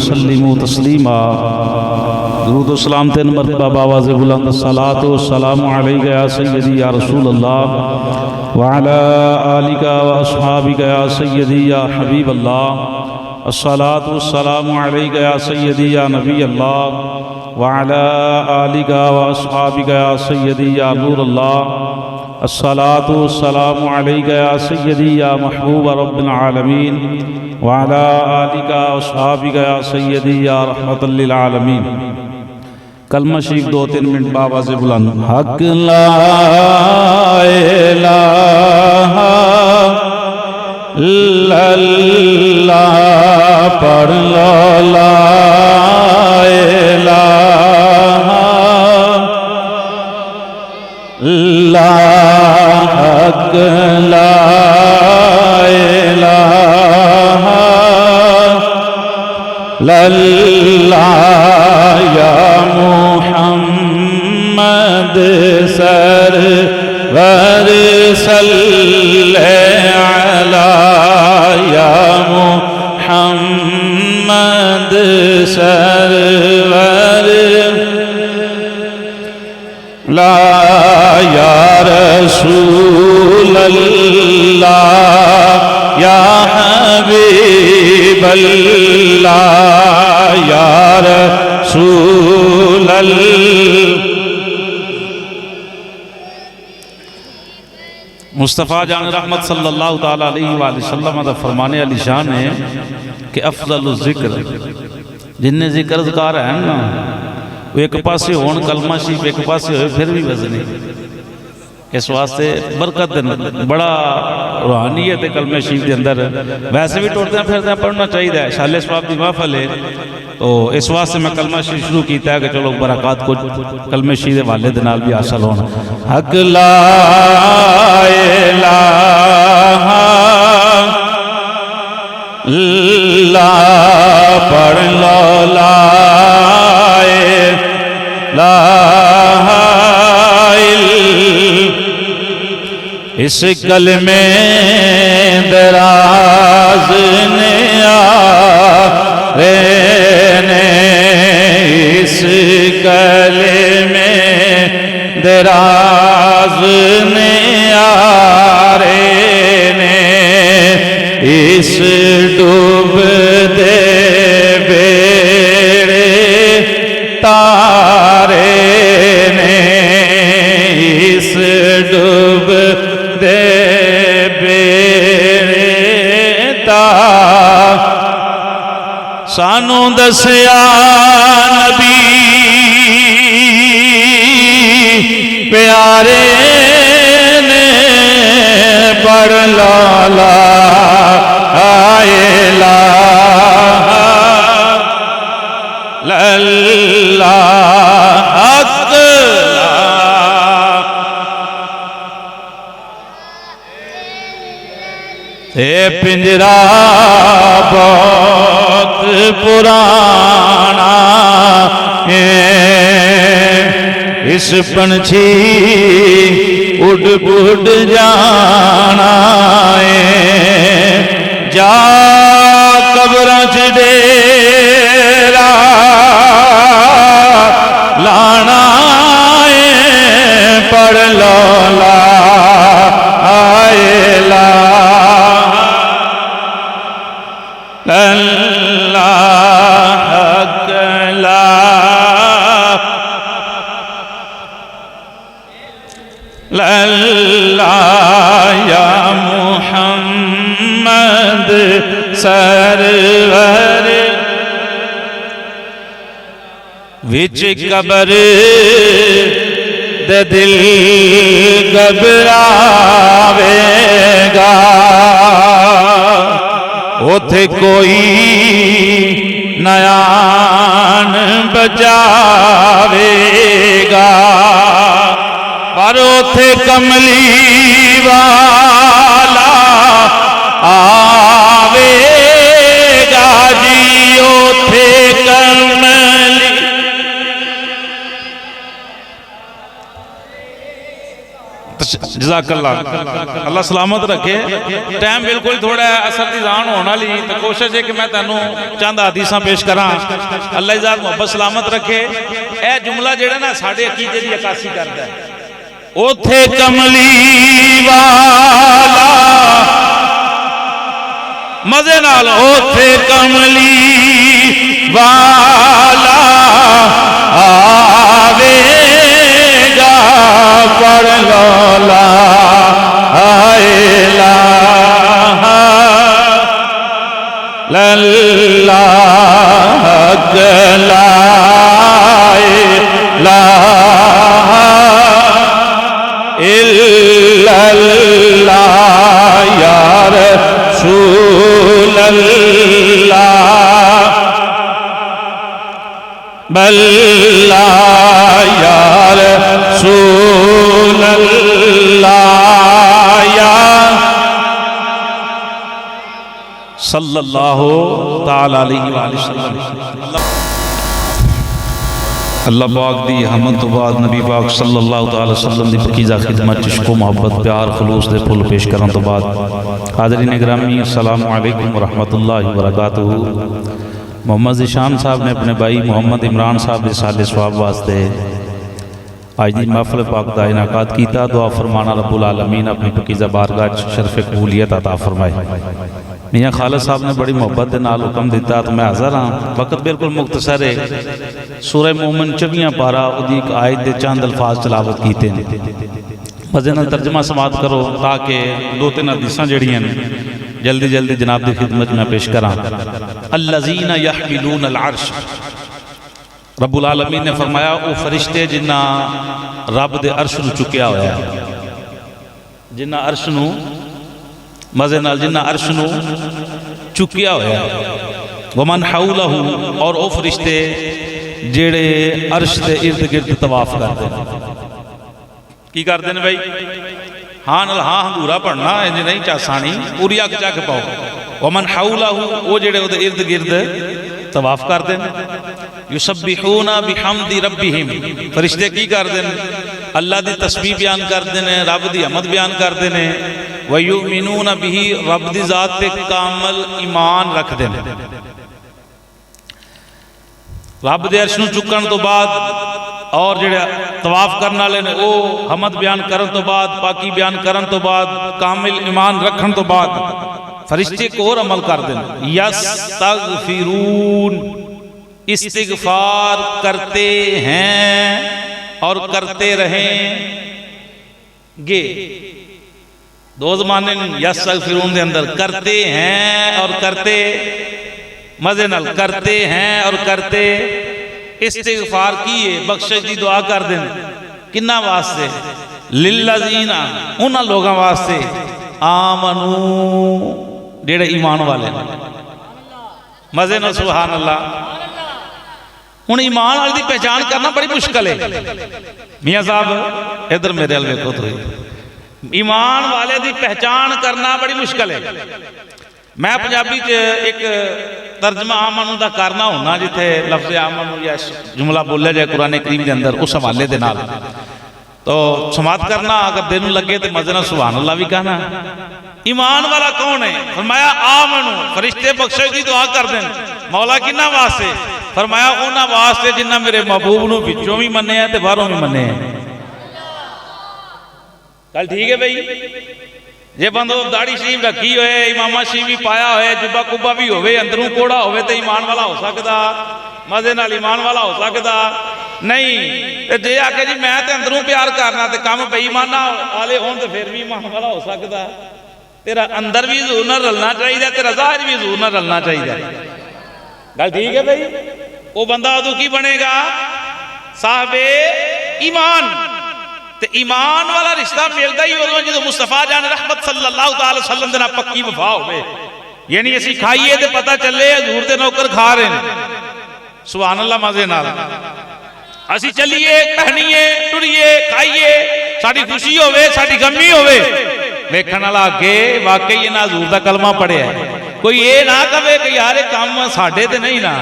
وسلموا تسلیما۔ درود و سلام تین مرتبہ باواز بلند الصلاۃ والسلام علیک یا سیدی یا رسول اللہ وعلی آلک و اصحابک یا سیدی یا حبیب اللہ۔ الصلاۃ والسلام علیک یا سیدی یا نبی اللہ وعلی آلک و اصحابک یا سیدی یا نور اللہ۔ الصلاۃ والسلام علیک یا سیدی یا محبوب رب العالمین وعلی آلک و اصحابک یا سیدی یا رحمت للعالمین۔ کلمہ شریف 2-3 منٹ باواز بلند۔ حق لا الہ الا اللہ پڑھ لو، لا الہ الا حق لا الہ الا اللہ یا محمد سرور صلی علی یا محمد سرور لا یا رسول اللہ یا حبیب اللہ یا رسول اللہ۔ مصطفیٰ جان رحمت صلی اللہ تعالیٰ علیہ وآلہ وسلم دا فرمانے علی شان ہے کہ افضل الذکر جنہیں ذکر اذکار ہیں نا وہ ایک پاسے ہون کلمہ شریف ایک پاسے ہوئے پھر بھی وزنی، اس واسطے برکت بڑا روحانیت ہے کلمہ شریف کے اندر۔ ویسے بھی ٹوٹتے ہیں پھرتے ہیں پڑھنا چاہیے ہے، شال اسباب دی محفل ہے، تو اس واسطے میں کلمہ شریف شروع کیتا ہے کہ چلو برکات کو کلمہ شریف والد نال بھی حاصل ہونا۔ حق لا الہ الا پڑھ لو، لا الہ اس کلمے دراز نیارے نے، اس کلمے دراز نیارے نے، اس ڈوب دے بیڑے تارے نے، اس ڈوب دے بیڑے تارے سانو دسیا نبی پیارے نے، پڑھ لو لا الہ الا اللہ حق اے پنجرا بہت پرانا ہے، اس پنچھی اڑ اڑ جانا ہے، جا قبراں چ ڈیرا لانا ہے، پڑھ لو لا الہ اللہ حق لا اللہ یا محمد سرور وچ قبر دے دل گھبراوے گا، اوتھے کوئی نیان بچاوے گا، پر اوتھے کملی والا آوے گا جی، اوتھے کملی جزاک اللہ، اللہ سلامت رکھے۔ ٹائم بالکل تھوڑا ہے، اثر دی زان ہونا لی تو کوشش ہے کہ میں تینوں چند حدیثاں پیش کراں۔ اللہ ذات محبت سلامت رکھے۔ اے جملہ جڑا نا ساڑھے عقیدے دی عکاسی کرتا ہے، اوتھے کملی والا مزے نال، اوتھے کملی والا آوے گا، پڑھ لو لا الہ الا اللہ، لا الہ الا اللہ، یا رسول اللہ، بلّا یا رسول اللہ، یا صلی اللہ تعالیٰ علیہ وآلہ وسلم۔ اللہ پاک دی حمد تو بعد نبی پاک صلی اللہ تعالیٰ وسلم دی پکیزہ خدمت، عشق و محبت، پیار خلوص دے پھول پیش کرن تو بعد حاضرین گرامی السلام علیکم ورحمۃ اللہ وبرکاتہ۔ محمد ذیشان صاحب نے اپنے بھائی محمد عمران صاحب دے سال ثواب واسطے آج دی محفل پاک دا انعقاد کیتا۔ دعا فرمانا رب العالمین اپنی پکیزہ بارگاہ شرف قبولیت عطا فرمائے۔ میاں خالد صاحب نے بڑی محبت دے نال حکم دیتا تو میں حاضر ہاں، وقت بالکل مختصر ہے۔ سورہ مومن 24 پارہ ادھی ایک آیت دے چند الفاظ تلاوت کیتے ہیں، مزے نال ترجمہ سماعت کرو تاکہ دو تین حدیثاں جڑیاں جلدی جلدی جناب دی خدمت میں پیش کراں۔ الذین یحملون العرش، رب العالمین نے فرمایا او فرشتے جنہ رب دے عرش نو چکیا ہویا ہے، جنہ عرش نو مزے نال جنہ عرش نو چکیا ہویا ہے، ومن حولہ، اور او فرشتے جیڑے عرش دے ارد گرد طواف کرتے ہیں۔ کی کرتے ہیں بھائی؟ ہاں نال ہاں ہنگورا پڑھنا ہے نہیں چاسانی، پوری آگ چاہ کے پاؤ۔ ومن حولہ، وہ جیڑے وہ دے ارد گرد طواف کرتے ہیں۔ یسبحون بحمد ربہم، فرشتے کی کرتے ہیں؟ اللہ دی تسبیح بیان کرتے ہیں، رب دی حمد بیان کرتے ہیں۔ وَيُؤْمِنُونَ بِهِ، رب دی ذات پہ کامل ایمان رکھ دینے۔ رب دے عرش نو چکن تو بعد اور جڑے طواف کرنا لینے او حمد بیان کرن تو بعد، پاکی بیان کرن تو بعد، کامل ایمان رکھن تو بعد فرشتے کو اور عمل کر دینے۔ یستغفرون، استغفار کرتے ہیں اور کرتے رہیں گے۔ دو زمانے یستغفرون دے اندر کرتے ہیں اور کرتے، مزے نال کرتے ہیں اور کرتے استغفار کیے، بخشش دی دعا کر دیں۔ کنہ واسطے؟ للذین، انہاں لوگاں واسطے آمنو، جیڑے ایمان والے، مزے نال سبحان اللہ۔ ان ایمان والے دی پہچان کرنا بڑی مشکل ہے۔ میاں صاحب ادھر میرے الوے کو تو ایمان والے دی پہچان کرنا بڑی مشکل ہے۔ میں پنجابی ایک ترجمہ آمنو دا کرنا ہونا جتھے لفظ آمنو یا جملہ بولے جائے قرآن کریم دے اندر اس حوالے دے نال تو سماعت کرنا اگر دن لگے تو مزے نال سبحان اللہ بھی کہنا۔ ایمان والا کون ہے؟ فرمایا آمنو، فرشتے بخشش دی دعا کر دیں۔ مولا کنہ واسطے؟ فرمایا انہاں واسطے جنہ میرے محبوب نو بچوں بھی مننے ہیں تے باہروں بھی مننے ہیں۔ کل ٹھیک ہے بھئی؟ جے بندو داڑھی شریف رکھی ہوئے، امامہ شریف بھی پایا ہوئے، جبہ کبہ بھی ہوئے، اندروں کوڑا ہوئے تو ایمان والا ہو سکتا؟ مزے نال ایمان والا ہو سکتا؟ نہیں۔ جے آکے جی میں تے اندروں پیار کرنا تے کام بے ایمانہ والے ہون تے پھر بھی ایمان والا ہو سکتا؟ تیرا اندر بھی حضور نہ رلنا چاہیے، تیرا ظاہر بھی حضور نہ رلنا چاہیے۔ گل ٹھیک ہے بھئی؟ وہ بندہ ادو کی بنے گا؟ صاحب ایمان۔ تے ایمان والا رشتہ ملتا ہی ہوگا جو مصطفیٰ جان رحمت صلی اللہ تعالی وسلم دینا پکی وفا ہوئے، یعنی اسی کھائیے تے پتہ چلے حضور دے نوکر کھا رہے ہیں۔ سبحان اللہ مزے نال اسی چلیے، پہنیے، ٹریے، کھائیے، ساڑی خوشی ہوئے، ساڑی غمی ہوئے، ویکھن والا اگے واقعی یہ نہ حضور دا کلمہ پڑھے ہے۔ کوئی یہ نہ کہے کہ یار کام ساڑھے تے نہیں نا۔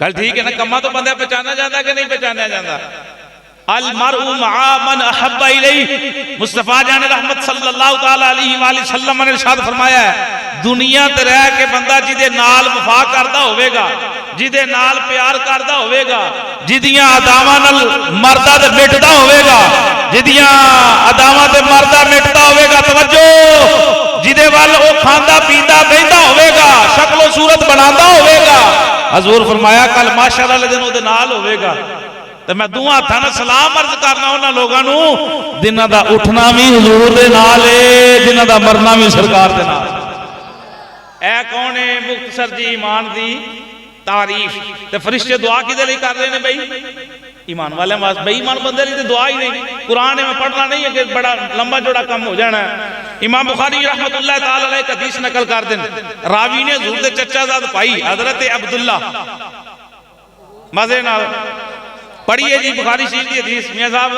گل ٹھیک ہے نا؟ کمہ تو بندہ پہچانا جاتا کہ نہیں پہچانا جاتا؟ المرء مع من احب الیہ، مصطفیٰ جان رحمت صلی اللہ تعالی علیہ وآلہ وسلم نے ارشاد فرمایا ہے دنیا تے رہ کے بندہ جدے نال وفا کردا ہوئے گا، جدے نال پیار کردا ہوئے گا، جدیاں اداواں نال مردا تے مٹدا ہوئے گا، جدیاں اداواں تے مردا مٹدا ہوئے گا، توجہ، جدے وال او کھاندا پیندا بہندا ہوئے گا، شکل و صورت بنادا ہوئے گا، حضور فرمایا کل معاشر والے دن او دے نال ہوئے گا۔ تو میں دعا تھا نا سلام عرض کرنا انہاں لوگاں نو جنہاں دا اٹھنا بھی حضور دے نال ہے، جنہاں دا مرنا بھی سرکار دے نال۔ اے کون ہے مختصر جی ایمان دی تعریف۔ تے فرشتے دعا کدے لئی کر رہے ہیں بھائی؟ ایمان والے واسطے، بھائی ایمان بندے لئی تے دعا ہی نہیں، قرآن میں پڑھنا نہیں ہے کہ بڑا لمبا جوڑا کم ہو جانا ہے۔ امام بخاری رحمت اللہ تعالی علیہ حدیث نقل کر دیں، راوی نے حضور دے چچا زاد بھائی حضرت عبداللہ، مزے نال پڑھیے جی بخاری شریف کی حدیث میاں صاحب،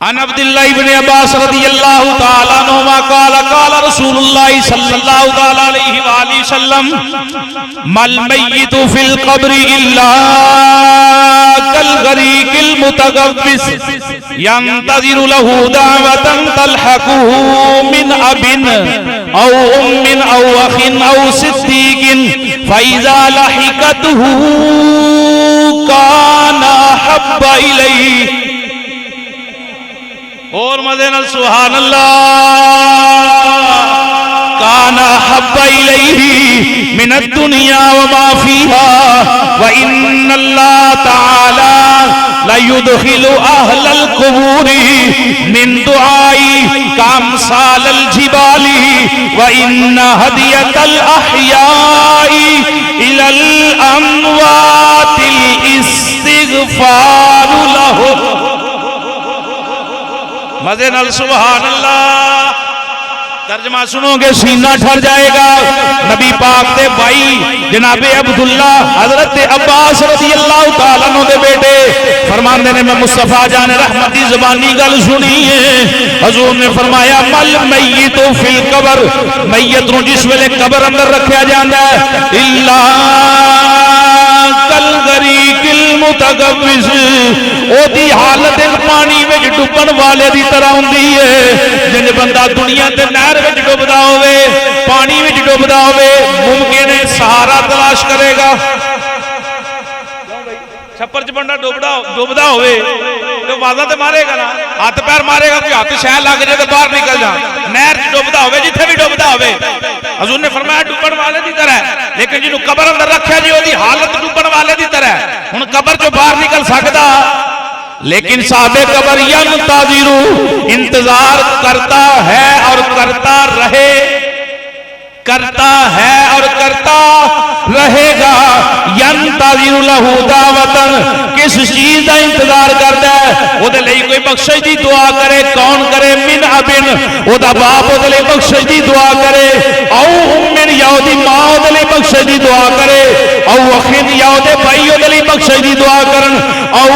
عن عبداللہ ابن عباس رضی اللہ تعالی عنہما قال قال رسول اللہ صلی اللہ تعالی علیہ وآلہ وسلم مل میت فی القبر الا کالغریق المتغوث ينتظر له دعوة تلحقه من اب او ام او اخ او صدیق فاذا لحقته كان احب الیہ۔ اور مدینہ سبحان اللہ، كان احب الیہ من الدنیا وما فیہا وان اللہ تعالی لیدخل اہل القبور من دعائی کامثال الجبال وان ہدیۃ الاحیاء الى الاموات الاستغفار لہ۔ مزے نال سبحان اللہ، ترجمہ سنو گے سینہ ٹھر جائے گا۔ نبی پاک دے بھائی جناب عبداللہ حضرت عباس رضی اللہ تعالیٰ عنہ دے بیٹے فرماندے نے میں مصطفیٰ جان رحمتی زبانی گل سنی ہے، حضور نے فرمایا مل میت فی القبر، میت نو جس ویلے قبر اندر رکھیا جاندا ہے الا کالغریق المتغوث، او دی حالت پانی وچ ڈبن والے دی طرح ہوندی ہے۔ جن بندہ دنیا تے نہر وچ ڈبدا ہوئے، پانی وچ ڈبدا ہوئے، ممکن ہے سہارا تلاش کرے گا۔ چھپر چ بندہ ڈبدا ہوئے تو واضح تے مارے گا نا، ہاتھ پیر مارے گا، کوئی ہاتھ شہ لگ جائے تو باہر نکل جا۔ نہر چ ڈبدا ہوئے، جتھے بھی ڈبدا ہوئے، حضور نے فرمایا ڈبن والے دی طرح ہے، لیکن جنہوں قبر اندر رکھیا جی وہ دی حالت ڈبن والے دی طرح ہے۔ ہن قبر چوں باہر نکل سکدا، لیکن صاحب قبر ینتظر، انتظار کرتا ہے اور کرتا رہے، کرتا ہے اور کرتا رہے گا۔ ینتظر لہ دعوتن، کس چیز دا انتظار کرتا ہے؟ وہ دے لئی کوئی بخشش دی دعا کرے، کون کرے؟ من ابن، وہ دا باپ وہ دے لئی بخشش دی دعا کرے، او امن، یا وہ دی ماں وہ دے لئی بخشش دی دعا کرے، او اخین، یا وہ دے بھائی وہ دے لئی بخشش دی دعا کرن، او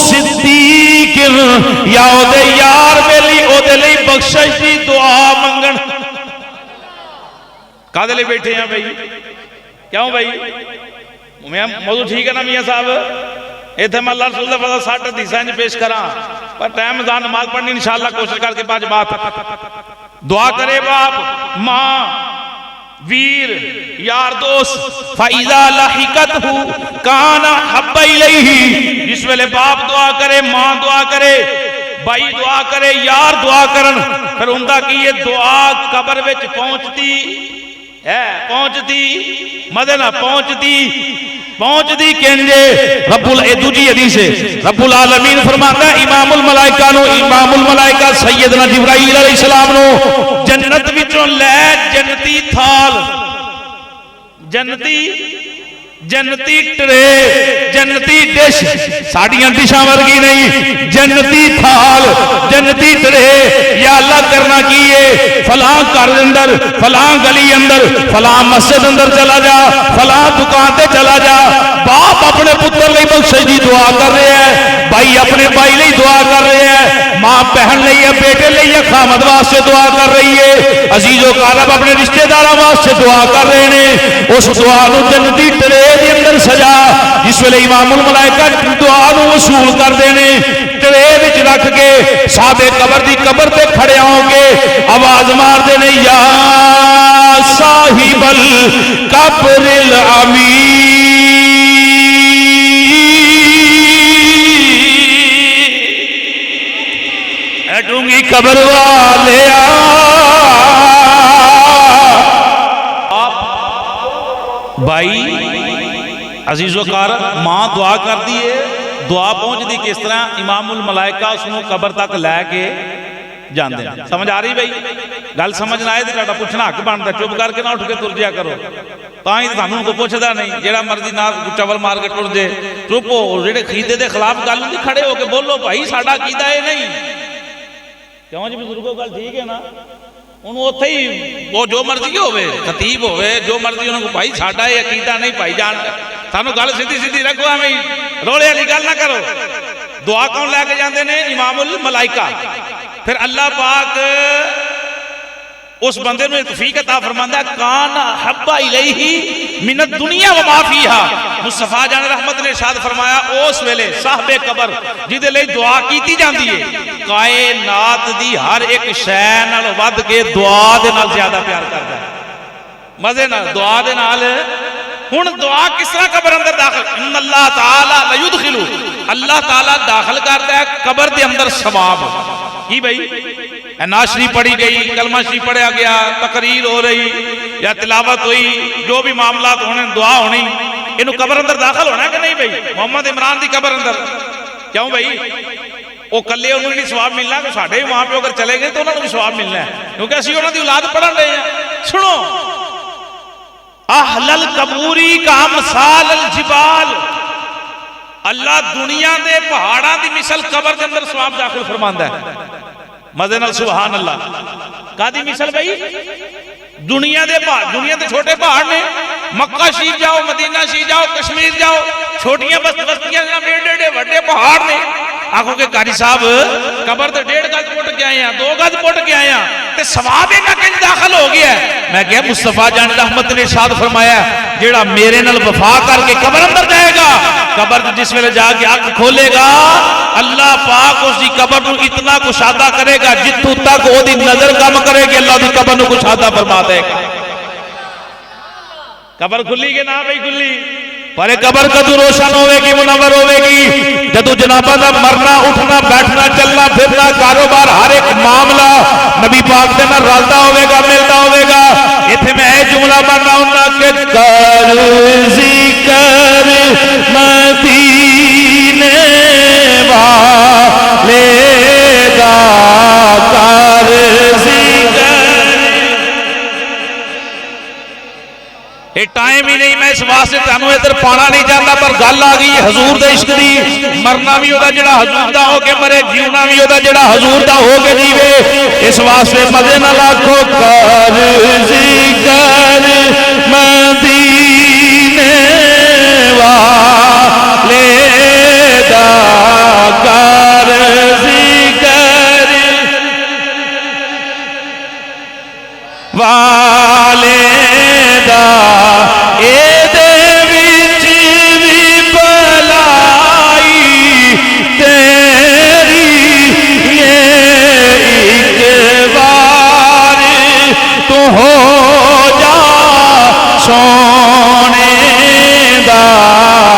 صدیق، یا وہ دے یار بیلی وہ دے لئی بخشش دی دعا منگن۔ کہاں دے لئے بیٹھے ہیں بھائی؟ کیوں بھائی؟ موضوع ٹھیک ہے نا میاں صاحب؟ ایتھے میں اللہ رسول اللہ فضل 60 حدیثیں پیش کراں، پر ٹائم زان نماز پڑھنی انشاءاللہ کوشش کر کے پانچ بات۔ دعا کرے باپ، ماں، ویر، یار دوست، فَإِذَا لَحِقَتْهُ كَانَ حَبَّ إِلَيْهِ، جس ویلے باپ دعا کرے، ماں دعا کرے، بھائی دعا کرے، یار دعا کرن، پھر اندہ کی یہ دعا قبر وچ پہنچتی ہے، پہنچتی مدینہ پہنچتی کہنجے رب دوجی حدیث ہے، رب العالمین فرماتا ہے امام الملائکہ نو، امام الملائکہ سیدنا جبرائیل علیہ السلام نو جنت وچوں لے جنتی تھال، جنتی ٹرے، جنتی ڈش، ساڑیاں ڈشاں ورگی نہیں، جنتی تھال، جنتی ٹرے، یا اللہ کرنا کیے فلاں گھر اندر، فلاں گلی اندر، فلاں مسجد اندر چلا جا، فلاں دکان تے چلا جا۔ باپ اپنے پتر لئی بخشش دی دعا کر رہے ہیں، بھائی اپنے بھائی لئی دعا کر رہے ہیں، ماں بہن لئی یا بیٹے لئی یا خامد واسطے دعا کر رہی ہے، عزیز و قارب اپنے رشتہ داراں واسطے دعا کر رہے ہیں۔ اس دعا نو جنتی ٹرے دے اندر سجا، جس جس ویلے امام الملائکہ دعا نو وصول کردے نے ٹرے وچ رکھ کے صاحب قبر دی قبر تے کھڑے ہو کے آواز مار دے نے یا صاحب القبر العمیر، اے ڈونگی قبر والے بھائی عزیز و کار ماں دعا کر دیئے، دعا پہنچ دی کس طرح امام الملائکہ اس نے قبر تک لے کے جان دیں۔ سمجھ آ رہی بھائی گل سمجھنا آئے تو پوچھنا حق بنتا، چپ کر کے نہ اٹھ کے تر جیا کرو، تاں سانوں کو پوچھدا نہیں، جیڑا مرضی نہ چول مار کے ٹر جے، چپ ہو، جڑے عقیدے دے خلاف گل نہیں کھڑے ہو کے بولو بھائی ساڈا عقیدہ اے نہیں، کیوں جی بزرگوں گل ٹھیک ہے نا، انہوں اتھے ہی وہ جو مرضی ہوئے خطیب ہوئے جو مرضی انہوں کو بھائی ساڈا یہ عقیدہ نہیں بھائی جان، سانوں گل سیدھی سیدھی رکھو، ہمیں رولے والی گل نہ کرو۔ دعا کون لے کے جاندے نے؟ امام الملائکہ۔ پھر اللہ پاک اس بندے نے توفیق عطا فرماندا ہے کان حب الیہ من الدنیا وما فیہا، مصطفیٰ جان رحمت نے ارشاد فرمایا اس ویلے صاحب قبر جدے لئی دعا کیتی جاندی ہے کائنات دی ہر ایک شے نال ود کے دعا دے نال زیادہ پیار کردا ہے، مزے نال دعا دے نال۔ ہن دعا کس طرح قبر اندر داخل؟ ان اللہ تعالی لیدخل، اللہ تعالی داخل کرتا ہے قبر دے اندر ثواب کی بھائی نعت شریف پڑھی گئی، کلمہ شریف پڑھا گیا، تقریر ہو رہی یا تلاوت ہوئی، جو بھی معاملات ہونے دعا ہونی، انہوں قبر اندر داخل ہونا کہ نہیں بھائی؟ محمد عمران دی قبر اندر کیوں بھائی وہ کلے انہوں نے ثواب ملنا کہ ساڑھے وہاں پہ اگر چلے گئے تو انہوں نے ثواب ملنا ہے، کیونکہ اسی انہوں نے اولاد پڑھا رہے ہیں۔ سنو اہل القبوری کا مثال الجبال، اللہ دنیا دے پہاڑاں دی مثل قبر دے اندر ثواب داخل فرماندا ہے، مزے نال سبحان اللہ۔ کا دی مثل بھائی؟ دنیا دے پہاڑ، دنیا دے چھوٹے پہاڑ نے، مکہ شریف جاؤ، مدینہ شریف جاؤ، کشمیر جاؤ، چھوٹیاں بستیاں ڈیڑھ بڑے پہاڑ نے، آنکھوں کے قاری صاحب قبر تے 1.5 گز پٹ کے آئے ہیں، 2 گز پٹ کے آئے ہیں تے ثواب ایک کنج داخل ہو گیا ہے۔ میں کہا مصطفیٰ جان رحمت نے ارشاد فرمایا جیڑا میرے نال وفا کر کے قبر اندر جائے گا، قبر جس ویلے جا کے آنکھ کھولے گا اللہ پاک اس دی قبر نو اتنا کشادہ کرے گا جتوں تک وہ دی نظر کم کرے گی اللہ دی قبر نو کشادہ فرما دے گا۔ قبر کھلی کے نہ بھائی کھلی، پر قبر کدو روشن ہوئے گی، منور ہوئے گی جدو جنابہ دا مرنا اٹھنا بیٹھنا چلنا پھرنا کاروبار ہر ایک معاملہ نبی پاک دے نال رلدا ہوئے گا ملدا ہوئے گا۔ ایتھے میں اے جملہ پڑھنا ہوندا کہ کر ذکر مدینے والے دا، کر ذکر۔ یہ ٹائم ہی نہیں، میں اس واسطے تانوں ادھر پانا نہیں جاندا، پر گل آ گئی حضور دے عشق دی، مرنا بھی ہوتا جڑا حضور دا ہو کے مرے، جیونا بھی ہوتا جڑا حضور دا ہو کے جیوے، اس واسطے مزے نہ لاکھو کر ذکر مدینے والے دا، کر ذکر والے دا، اے دے وچ وی بلائی تیری، یہ ایک بار تو ہو جا سونے دا،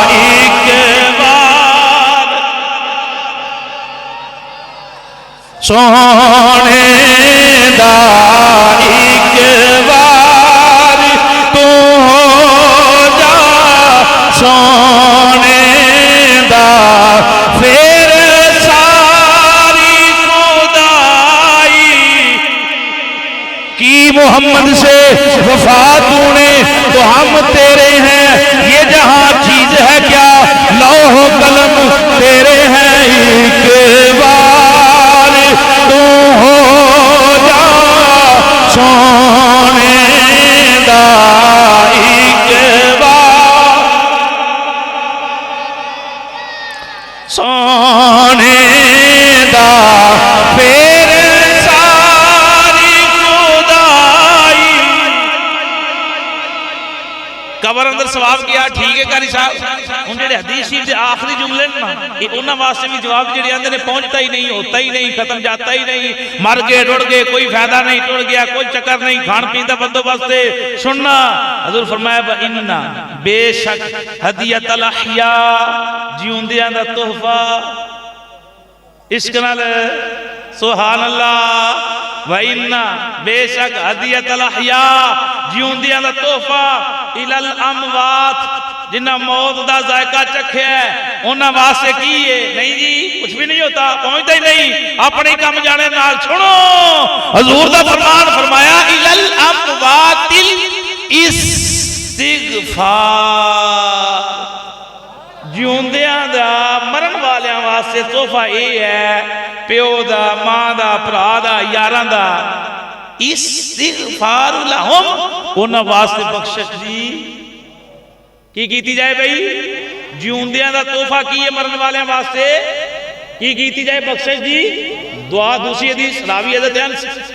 ایک بار سونے دا، ایک بار تو ہو جا سونے دا، پھر ساری خدائی کی محمد سے وفا تو نے، تو ہم تیرے ہیں، یہ جہاں چیز ہے کیا لوح و قلم تیرے ہیں، ایک بار تو ہو جا سونے دا، ایک بار سونے دا، پھر ساری خدائی۔ قبر اندر ثواب کیا ٹھیک ہے قاری صاحب، انہیں جڑے حدیث شریف دے آخری جملے نا انہاں واسطے بھی جواب جڑے آندے نے پہنچتا ہی نہیں، ہوتا ہی نہیں، ختم جاتا ہی نہیں، مر گئے ٹوڑ گئے، کوئی فائدہ نہیں، ٹوڑ گیا کوئی چکر نہیں، کھان پین دا بندوبست سننا۔ حضور فرمایا وَإِنَّا بے شک ہدیۃ الاحیاء جیوندیاں دا تحفہ، عشق نال سبحان اللہ، وَإِنَّا بے شک ہدیۃ الاحیاء جیوندیاں دا تحفہ الی الاموات جنہ موت دا ذائقہ چکھے ہے انہاں واسطے کی ہے؟ نہیں جی کچھ بھی نہیں ہوتا، پہنچتا ہی نہیں، اپنے کام جانے نال چھوڑو۔ حضور دا فرمان فرمایا الی الاموات الاستغفار، جیوندیاں دا مرن والیاں واسطے تحفہ اے ہے پیو دا ماں دا بھرا دا یاراں دا استغفار لہم، انہاں واسطے بخشش دی کی کیتی جائے بھئی؟ جیوندیاں دا تحفہ کی ہے مرن والے واسطے کی کیتی جائے؟ بخشش دی دعا۔ دوسری حدیث راوی حضرت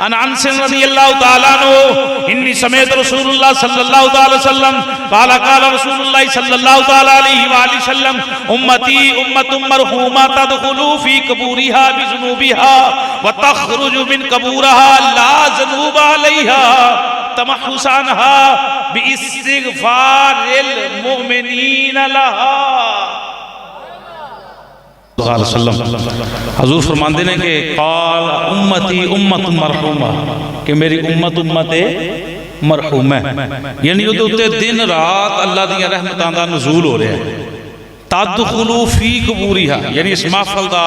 انس رضی اللہ تعالیٰ عنہ انی سمیت رسول اللہ صلی اللہ تعالیٰ وسلم قال قال رسول اللہ صلی اللہ تعالیٰ علیہ وآلہ وسلم امتی امت مرحومہ تدخلو فی قبورها بذنوبها وتخرج من قبورها لا ذنوب علیہا تمحسانها باستغفار المؤمنین لها۔ حضور فرماندے نے کہ قال امتی امت مرحومہ، کہ میری امت امت مرحوم ہے، یعنی وہ دوتے دن رات اللہ دیا رحمتان دا نزول ہو رہے ہیں۔ تدخلو فی قبوریہا، یعنی اس محفل دا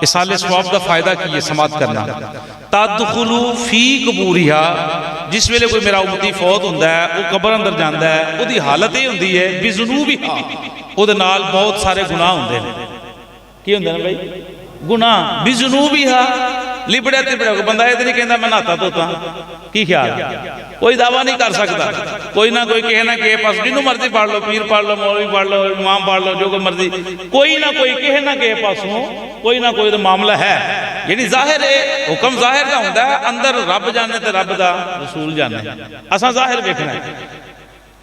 اسال ثواب دا فائدہ کی یہ سماعت کرنا۔ تدخلو فی قبوریہا، جس ویلے کوئی میرا امتی فوت ہوندہ ہے وہ قبر اندر جاندہ ہے، وہ دی حالت ہی ہوندی ہے بذنوبہا، وہ دے نال بہت سارے گناہ ہوندے ہیں۔ کی ہوندے نا بھائی؟ گناہ بذنوبہا، لبڑے تبڑے کو بندہ ادھر ہی کہندہ میں ناتا توتا، کی خیال؟ کوئی دعویٰ نہیں کر سکتا، کوئی نہ کوئی کہنا کہ پاس جنہوں مرضی پڑھ لو، پیر پڑھ لو، مولوی پڑھ لو، امام پڑھ لو، جو کوئی مرضی، کوئی نہ کوئی کہنا کہ پاسوں کوئی نہ کوئی معاملہ ہے۔ یعنی ظاہر ہے، حکم ظاہر کا ہوندہ ہے، اندر رب جانے تے رب دا رسول جانے، اساں ظاہر دیکھنا ہے۔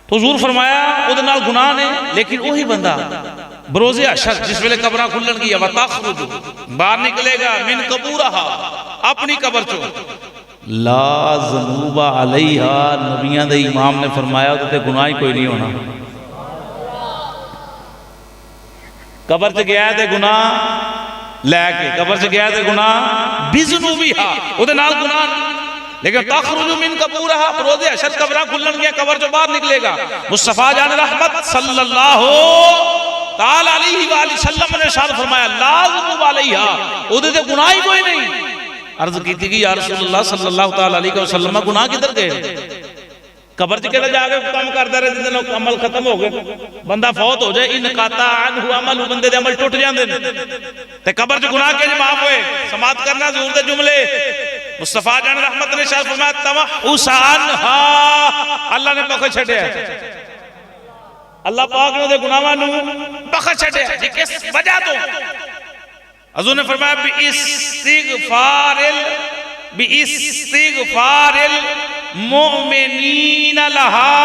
تو حضور فرمایا وہ نال گناہ نے، لیکن وہی بندہ بروز حشر جس ویلے قبرہ کھلن کی وَتَخْرُجُ باہر نکلے گا من قبورہا اپنی قبر چو لا ذنوب علیہا، نبیاں دے امام نے فرمایا تو گناہ ہی کوئی نہیں ہونا۔ قبر سے گیا ہے گناہ لے کے، قبر سے گیا ہے گناہ بذنوبہا، وہ دے نال گناہ، لیکن تخرج من قبورہا بروز حشر قبرہ کھلن گیا، قبر جو باہر نکلے گا۔ مصطفیٰ جان رحمت صلی اللہ تعالیٰ علیہ وآلہ وسلم نے ارشاد فرمایا لا ذنوب علیہا، ادھے تے گناہ ہی کوئی نہیں۔ عرض کی تھی کہ یا رسول اللہ صلی اللہ تعالیٰ علیہ وسلم گناہ کدھر گئے؟ قبر چ کہتا جا کے کام کرتا رہے جن عمل ختم ہو گئے، بندہ فوت ہو جائے انقطع عنہ عمل، بندے دے عمل ٹوٹ جاندے تے قبر چ گناہ کے معاف ہوئے۔ سماعت کرنا ضرور دے جملے مصطفیٰ جان رحمت نے ارشاد فرمایا تمحسانہا، اللہ نے بخش چھڈیا ہے، اللہ پاک نے دے گناہاں نو بخش چھڈیا ہے۔ کس وجہ تو؟ حضور نے فرمایا باستغفار المؤمنین لہا،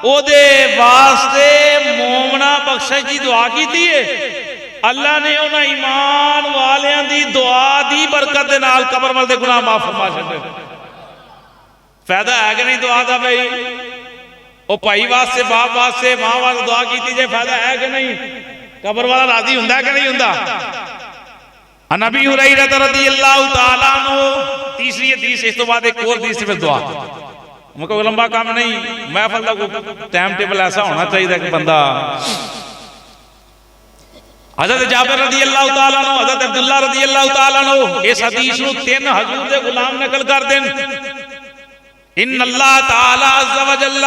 او دے واسطے مومنہ بخشش دی دعا کی دیئے، اللہ نے انہاں ایمان والیاں دی دعا دی برکت دے نال قبر والے گناہ معاف فرما چھڈے۔ فائدہ ہے کہ نہیں دعا دا بھائی؟ او بھائی واسطے، باپ واسطے، ماں واسطے دعا کیتی جائے، فائدہ ہے کہ نہیں؟ قبر والا راضی ہوندہ ہے کہ نہیں ہوندہ؟ عن ابی ہریرہ رضی اللہ تعالیٰ عنہ، تیسری حدیث، اس تو بعد ایک اور حدیث پہ دعا۔ میں کوئی لمبا کام نہیں، محفل دا کوئی ٹائم ٹیبل ایسا ہونا چاہیے کہ بندہ حضرت جابر رضی اللہ تعالیٰ عنہ، حضرت عبداللہ رضی اللہ تعالیٰ عنہ اس حدیث نو 3 حضور دے غلام نقل کر دیں۔ ان اللہ تعالی عز و جل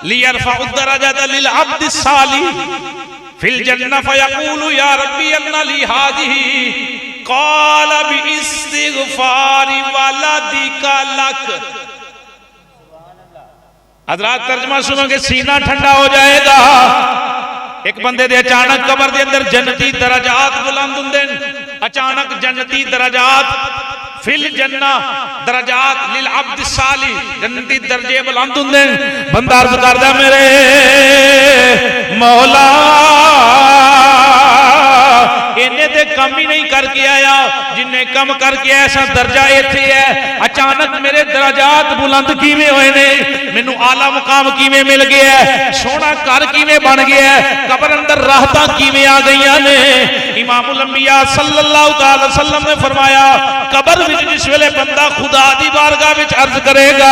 لیرفع الدرجة للعبد الصالح فی الجنہ فیقول یا ربی ان لی ہذہ قال باستغفار ولدک لک۔ حضرات ترجمہ سنو کہ سینہ ٹھنڈا ہو جائے گا۔ ایک بندے دے اچانک قبر دے اندر جنتی درجات بلند ہوندے، اچانک جنتی درجات فی الجنہ درجات للعبد الصالح، جنتی درجے بلند ہوندے۔ بندہ عرض کردہ میرے مولا کم کر کے ایسا درجہ ایتھے ہے، اچانک میرے درجات بلند کیویں ہوئے نے، مینوں اعلی مقام کیویں مل گیا ہے، سونا گھر کیویں بن گیا ہے، قبر اندر راحتاں کیویں آ گئیاں نے۔ امام الانبیاء صلی اللہ تعالی وسلم نے فرمایا قبر وچ جس ویلے بندہ خدا دی بارگاہ وچ عرض کرے گا،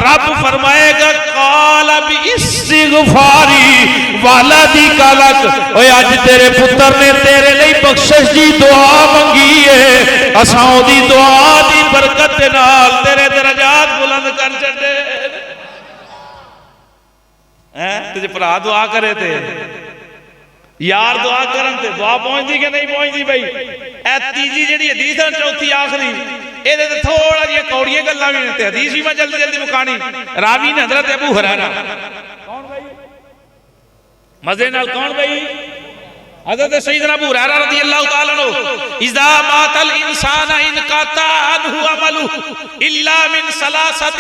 رب فرمائے گا قال باستغفاری والدیک لک، اوے اج تیرے پتر نے تیرے لئی بخشش دی دعا منگی ہے، اساں دی دعا دی برکت دے نال تیرے درجات بلند کر چھڈے۔ تجھے پرا دعا کرے تھے، یار دعا کرن تے دعا پہنچ دی کہ نہیں پہنچ دی بھائی؟ اے تیجی جڑی حدیث ہے چوتھی آخری، اے دے تھوڑا جی کوڑیے گلاں وی تے حدیث ہی میں جلدی جلدی مکانی۔ راوی نے حضرت ابو ہریرہ، کون بھائی مزے نال کون بھائی؟ حضرت سیدنا ابو ہریرہ رضی اللہ تعالیٰ عنہ، اذا مات الانسان انقطع عنہ عملہ الا من ثلاثۃ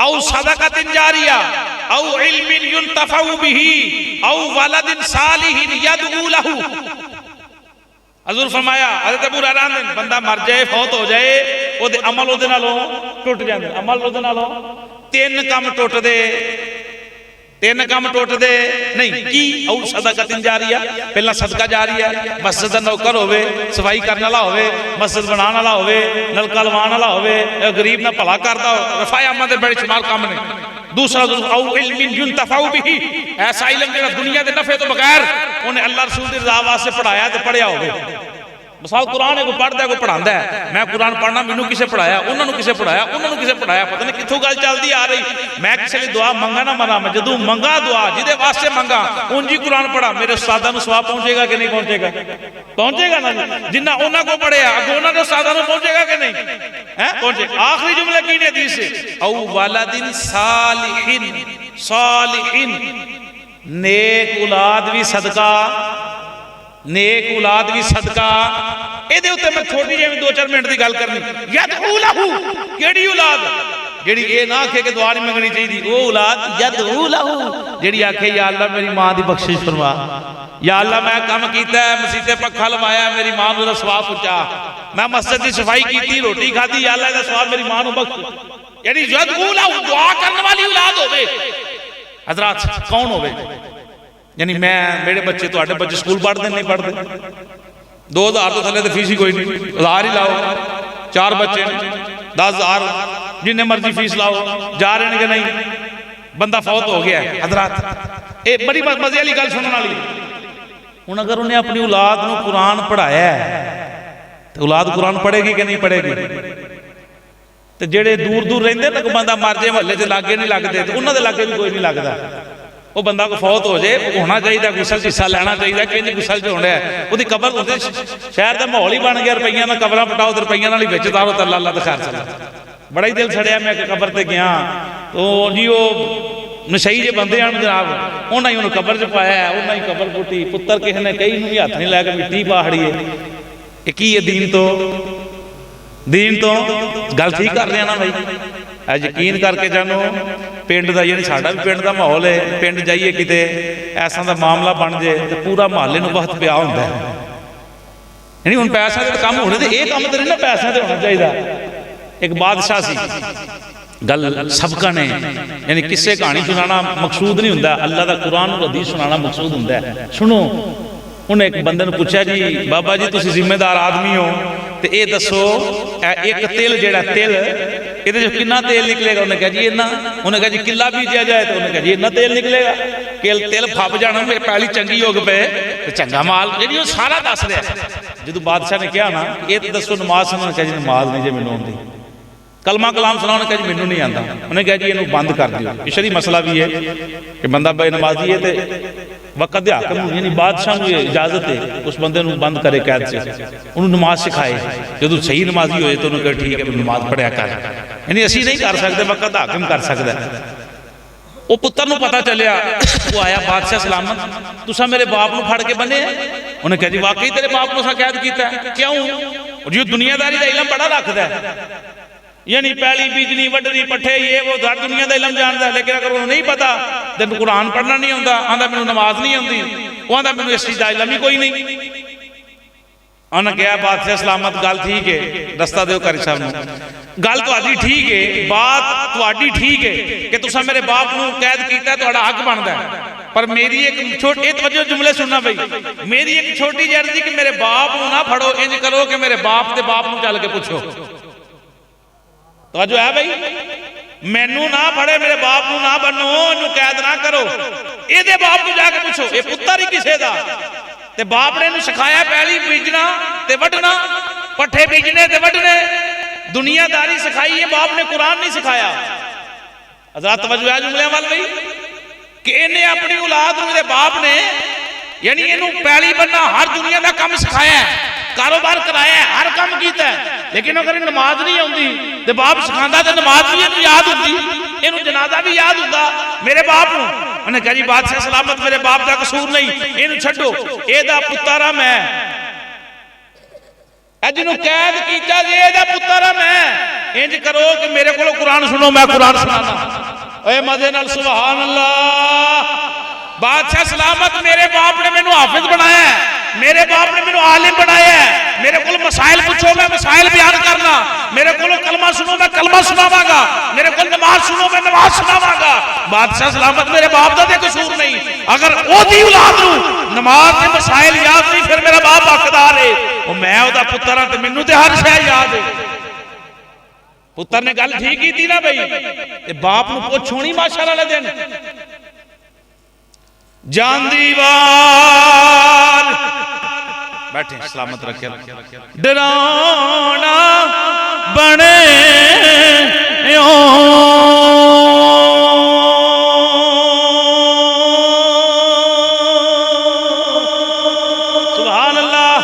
او صدقۃ جاریہ او علم ينتفع به او ولد صالح يدعو له۔ حضور فرمایا حضرت ابو ہریرہ نے بندہ مر جائے فوت ہو جائے او دے عمل او دے نالوں ٹوٹ جاندے، عمل او دے نالوں تین کام ٹوٹ دے، تین کام ٹوٹ دے نہیں کی او صدقۃ جاریہ، پہلا صدقہ جاریہ، مسجد دا نوکر ہوئے، صفائی کرنے والا ہوئے، مسجد بنانے والا ہوئے، نلکا لوان والا ہوئے، غریب نہ بھلا کردا ہو، رفع امت دے بڑے شمار کام نے۔ دوسرا او علم ينتفع به، ایسا علم جڑا دنیا دے نفع تو بغیر انہیں اللہ رسول دی رضا واسطے پڑھایا تے پڑھیا ہوئے۔ مثال قرآن ہے، کوئی پڑھتا ہے کوئی پڑھاندا ہے، میں قرآن پڑھنا مینوں کسے پڑھایا، انہاں نوں کسے پڑھایا، انہاں نوں کسے پڑھایا، پتہ نہیں کتھوں گل چلدی آ رہی۔ میں کسے لئی دعا منگا نہ منا، میں جدوں منگا دعا جدے واسطے منگا اونجی قرآن پڑھا، میرے استاداں نوں ثواب پہنچے گا کہ نہیں پہنچے گا؟ پہنچے گا نا، جنہ انہاں کو پڑھیا اگوں انہاں دے استاداں نوں پہنچے گا کہ نہیں؟ پہنچے۔ آخری جملے کی نے حدیث سے او ولد صالح، صالح نیک اولاد بھی صدقہ، نیک اولاد بھی صدقہ۔ اے دے اوتے میں چھوٹی جی 2-4 منٹ دی گل کرنی۔ یدعو لہو، کیڑی اولاد جیڑی اے نہ آکھے کہ دعا نہیں منگنی چاہیے، او اولاد یدعو لہو جیڑی آکھے یا اللہ میری ماں دی بخشش فرما، یا اللہ میں کام کیتا ہے، مسیتے پکھا لوایا میری ماں نوں ثواب پہنچا، میں مسجد دی صفائی کیتی، روٹی کھادی، یا اللہ دا ثواب میری ماں نوں بخش۔ یعنی یدعو لہو دعا کرنے والی اولاد ہوے۔ حضرات کون ہوے؟ یعنی میں میرے بچے تو آٹے بچے سکول پڑھ دیں نہیں پڑھ دیں، 2000 تو تھلے تو فیس ہی کوئی نہیں، 1000 ہی لاؤ، 4 بچے 10,000 جنہیں مرضی فیس لاؤ، جا رہے ہیں کہ نہیں، بندہ فوت ہو گیا ہے۔ حضرات ایک بڑی مزے والی گل سننے والی، ہن اگر انہیں اپنی اولاد نو قرآن پڑھایا ہے تو اولاد قرآن پڑھے گی کہ نہیں پڑھے گی؟ تو جڑے دور دور رہندے تک بندہ مر جائے محلے سے لاگے نہیں لگتے، تو انہوں دے لاگے بھی کوئی نہیں لگتا۔ وہ بندہ کو فوت ہو جائے ہونا چاہیے، غسل حصہ لینا چاہیے کہ غسل جو ہونا ہے وہ قبر ہوتے شہر کا ماحول ہی بن گیا، روپیہ نہ قبر پٹاؤ تو روپیہ نہ بچ تارو تو اللہ خیر چلا۔ بڑا ہی دل سڑیا، میں قبر تے گیا تو جی وہ نشئی جے بندے ہیں جناب، انہوں ہی انہوں قبر چ پایا ہے، انہوں ہی قبر پٹی، پتر کسی نے کئی نوں ہاتھ نہیں لے کے مٹی پاڑی ہے۔ یہ کی ہے دین تو، دین تو گل ٹھیک کر رہے ہیں نا بھائی؟ یقین کر کے جانو پنڈ دا، یعنی ساڈا بھی پنڈ دا ماحول ہے، پنڈ جائیے کتے ایسا دا معاملہ بن جائے تو پورا محلے نوں وقت پیا ہوندا ہے۔ یعنی ہن پیسہ دے کام ہونے تے یہ کام تے نہیں نا پیسہ تے ہونا چاہیے۔ ایک بادشاہ سی، گل سبقہ نے، یعنی قصے کہانی سنانا مقصود نہیں ہوندا، اللہ دا قرآن اور حدیث سنانا مقصود ہوندا ہے۔ سنو، انہیں ایک بندے نے پوچھا جی بابا جی تسی ذمہ دار آدمی ہو تے اے دسو ایک تیل جیڑا تیل یہ جو کنا تیل نکلے گا؟ انہیں کہا جی اتنا، انہیں کہا جی کلا بیجیا جائے تو انہیں کہا جی اتنا تیل نکلے گا، تیل پھپ جانا پہلی چنگی ہوگ پہ چنگا مال، یعنی وہ سارا دس رہا ہے۔ جدو بادشاہ نے کہا نا یہ دسو نماز سنو، انہیں کہا جی نماز نہیں جی مینوں آندی، کلمہ کلام سنا، انہیں کہا جی مینوں نہیں آندا، انہیں کہا جی یہ بند کر دیو۔ یہ شرعی مسئلہ بھی ہے کہ بندہ بے نمازی ہے تے وقت دے حاکم، یعنی بادشاہ کو اجازت ہے اس بندے نوں بند کرے قید سے، انہوں نماز سکھائے، جدو صحیح نمازی ہوئے تو انہوں کہا ٹھیک ہے نماز پڑھیا کر، یعنی اسی نہیں کر سکتے، وقت حاکم کر سکتا ہے۔ وہ پتر نو پتا چلیا، وہ آیا بادشاہ سلامت تسا میرے باپ نو پھڑ کے بنے ہیں؟ انہیں کہا جی واقعی تیرے باپ نو سا قید کیتا ہے؟ کیوں؟ جو دنیا داری دا علم بڑا رکھتا ہے، یعنی پہلی بیجنی وڈنی پٹھے یہ وہ ہر دنیا دا علم جانتا ہے، لیکن اگر انہوں نہیں پتا تو قرآن پڑھنا نہیں ہوتا، آندا مینوں نماز نہیں ہوندی، وہ آندا مینوں اس چیز دا علم ہی کوئی نہیں۔ انہیں کہا بادشاہ سلامت گل ٹھیک ہے، رستہ دیو قاری صاحب نے، گل تو آدھی ٹھیک ہے، بات تو آدھی ٹھیک ہے کہ تسا میرے باپ نو قید کیتا ہے تو آڑا حق بندا ہے، پر میری ایک چھوٹی توجہ جملے سننا بھئی، میری ایک چھوٹی جی عرضی کہ میرے باپ نو نہ پھڑو، انج کرو کہ میرے باپ دے باپ نو چل کے پوچھو۔ توجہ ہے بھئی، مینوں نہ پھڑے میرے باپ نو نہ بنو، انہوں قید نہ کرو، اے دے باپ نو جا کے پوچھو، اے پتر ہی کسے دا، تے باپ نے انہوں سکھایا پہلی بیجنا تے وڈنا، پٹھے بیجنے تے وڈنے، دنیا داری سکھائی ہے، باپ نے قرآن نہیں سکھایا۔ حضرات توجہ ہے جملے عمل بھئی کہ انہیں اپنی اولاد میرے باپ نے یعنی انہوں پہلی بننا ہر دنیا دا کام سکھایا ہے، کاروبار کرایا ہے، ہر کام کیتا ہے، لیکن اگر نماز نہیں ہوندی تے باپ سکھاندا تے نماز بھی انہوں یاد ہوندی، انہوں جنازہ بھی یاد ہوتا میرے باپ نو۔ انہیں کہا جی بادشاہ سلامت میرے باپ دا قصور نہیں، انہوں چھڑو، اے دا پتارا میں جنہوں قید کیتا جی اے دا پتارا میں، انج کرو کہ میرے کو قرآن سنو، میں قرآن سنانا۔ اے مزے نال سبحان اللہ، بادشاہ سلامت میرے باپ نے میں حافظ بنایا ہے، میرے باپ نے میں عالم بنایا ہے، میرے کو مسائل پوچھو میں مسائل بیان کرنا، میرے کو کلمہ سنو میں کلمہ سناواں گا، میرے کو نماز سنو میں نماز سناواں گا۔ بادشاہ سلامت میرے باپ دا تے قصور نہیں، اگر او دی اولاد نو نماز تے مسائل یاد نہیں پھر میرا باپ حقدار ہے، او میں او دا پتر ہاں تے مینوں تے ہر شے یاد ہے۔ پتر نے گل ٹھیک کی تھی نا بھئی، تے باپ نو پوچھو نہیں ماشاءاللہ لے دین جان دیوار بیٹھیں سلامت رکھے ڈرانا بنے سبحان اللہ،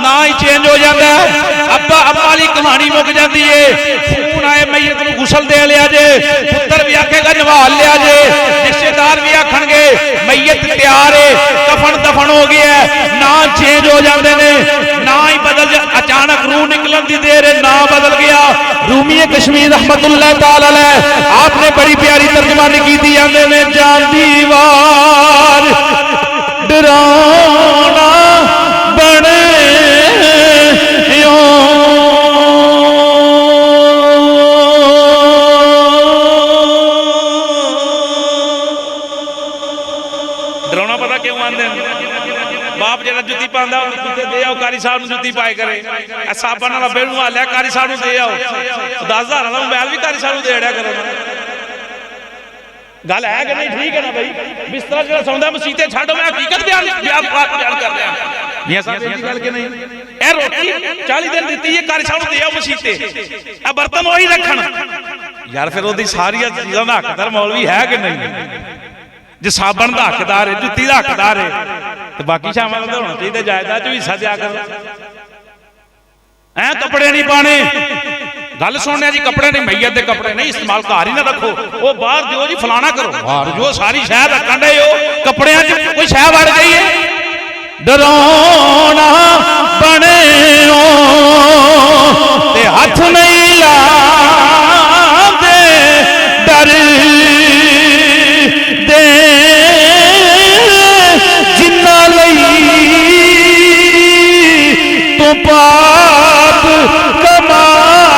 نا ہی چینج ہو جاتا ہے، ابا والی کہانی مک جاتی ہے، فون آئے میت کو غسل دے لیا جے، پتر بھی آکھے گا نوال لیا جے، رشتے دار بھی آکھن گے میت تیار ہے، کفن دفن ہو گیا ہے، نا چینج ہو جاندے نے، نا ہی بدل اچانک روح نکلن دی دیر ہے، نا بدل گیا۔ رومی کشمیر رحمت اللہ تعالی علیہ آپ نے بڑی پیاری ترجمانی کی تھی، آندے نے جان دیوار ڈرانا بنے باپ جڑا جُتی پاندا جُتے دے آؤ قاری صاحب نوں جُتی پائے کرے، صاحباں نال بیڑوں آ لیا قاری صاحب نوں دے آؤ، 10,000 والا موبائل بھی قاری صاحب نوں دے ڑیا کرو۔ گل ہے کہ نہیں ٹھیک ہے نا بھائی، بستر جڑا سوندا مسیتے چھڈو، میں حقیقت بیان کر رہا ہوں، میاں صاحب دی گل کہ نہیں؟ اے روٹی 40 دن دتی ہے قاری صاحب نوں دے آؤ مسیتے، اے برتن وہی رکھن یار، پھر اودی ساری چیزاں دا حقدار مولوی ہے کہ نہیں؟ جی صابن دا حقدار ہے، جُتی دا حقدار ہے، تو باقی شامل ہونا چاہیے، جائیداد جو حصہ دیا کر اے کپڑے نہیں پانے، گل سننے جی کپڑے نہیں، میت دے کپڑے نہیں استعمال گھر ہی نہ رکھو، وہ باہر جو جی فلانا کرو، باہر جو ساری شہر رکھن دے ہو، کپڑے کوئی شہر وڑ گئی ہے، ڈرونا بنے تے ہاتھ نہیں لا دے ڈر دے جنہ لئی تو پاپ کمایا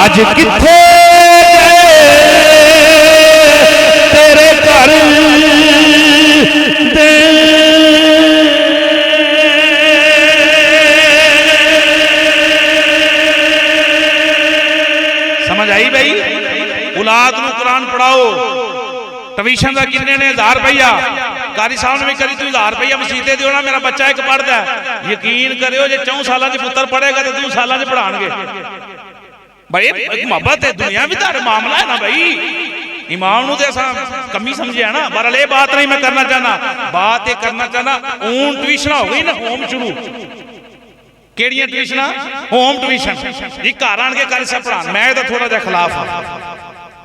اج کتھے تیرے گھر دے۔ سمجھ آئی بھائی؟ اولاد نو قرآن پڑھاؤ، ٹویشن دا کنے نے 1000 روپیہ، قاری صاحب نے بھی کری تو 1000 روپیہ مسیتے دیو نا، میرا بچہ ایک پڑھتا ہے، یقین کریو جے 4 سالہ جی پتر پڑھے گا تو 2 سالہ جی پڑھان گے بھائی، ایک محبت ہے، دنیا بھی دار معاملہ ہے نا بھائی، امام نو دے ایسا کمی سمجھے ہے نا، بہرحال یہ بات نہیں میں کرنا چاہنا، بات یہ کرنا چاہنا، اون ٹویشنہ ہو گئی نا، ہوم شروع کیڑیاں ٹویشنہ؟ ہوم ٹویشن، یہ کاران کے قاری صاحب پڑھان، میں تو تھوڑا جا خلاف ہوں،